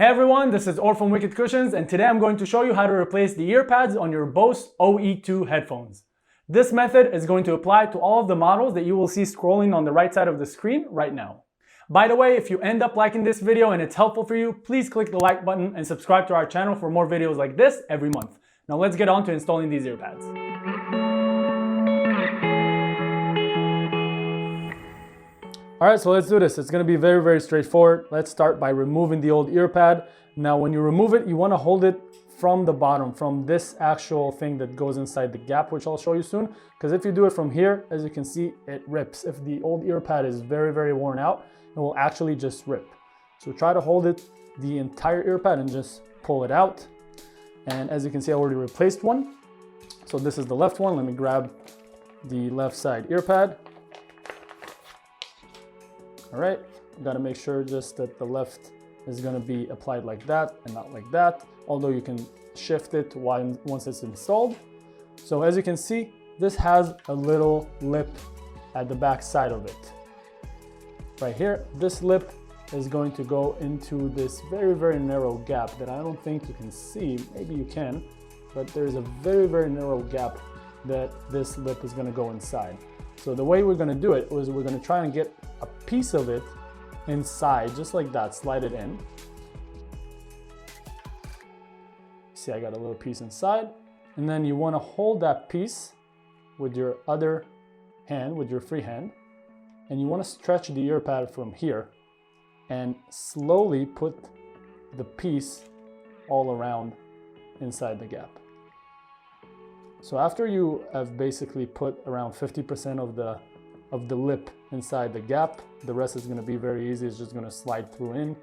Hey everyone, this is Or from Wicked Cushions, and today I'm going to show you how to replace the ear pads on your Bose OE2 headphones. This method is going to apply to all of the models that you will see scrolling on the right side of the screen right now. By the way, if you end up liking this video and it's helpful for you, please click the like button and subscribe to our channel for more videos like this every month. Now let's get on to installing these ear pads. Alright, so let's do this. It's going to be very straightforward. Let's start by removing the old ear pad. Now when you remove it, you want to hold it from the bottom, from this actual thing that goes inside the gap, which I'll show you soon. Because if you do it from here, as you can see, it rips. If the old ear pad is very worn out, it will actually just rip. So try to hold it, the entire ear pad, and just pull it out. And as you can see, I already replaced one. So this is the left one. Let me grab the left side ear pad. All right, got to make sure just that the left is going to be applied like that and not like that, although you can shift it once it's installed. So as you can see, this has a little lip at the back side of it. Right here, this lip is going to go into this very narrow gap that I don't think you can see. Maybe you can, but there's a very narrow gap that this lip is going to go inside. So the way we're going to do it is we're going to try and get a piece of it inside, just like that, slide it in. See, I got a little piece inside. And then you want to hold that piece with your other hand, with your free hand. And you want to stretch the ear pad from here and slowly put the piece all around inside the gap. So after you have basically put around 50% of the lip inside the gap, the rest is going to be very easy. It's just going to slide through in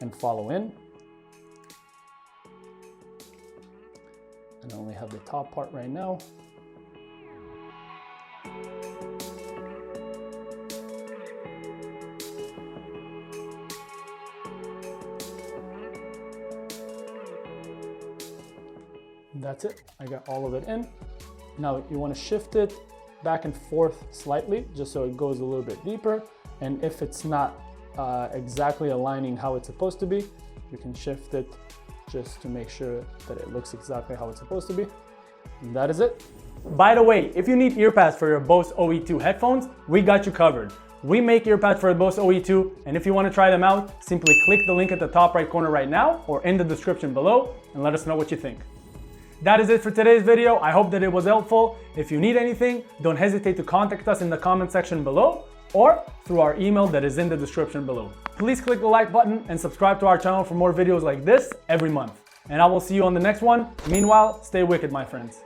and follow in. And I only have the top part right now. That's it. I got all of it in. Now you want to shift it back and forth slightly, just so it goes a little bit deeper. And if it's not exactly aligning how it's supposed to be, you can shift it just to make sure that it looks exactly how it's supposed to be. And that is it. By the way, if you need ear pads for your Bose OE2 headphones, we got you covered. We make ear pads for the Bose OE2, and if you want to try them out, simply click the link at the top right corner right now or in the description below and let us know what you think. That is it for today's video. I hope that it was helpful. If you need anything, don't hesitate to contact us in the comment section below or through our email that is in the description below. Please click the like button and subscribe to our channel for more videos like this every month. And I will see you on the next one. Meanwhile, stay wicked, my friends.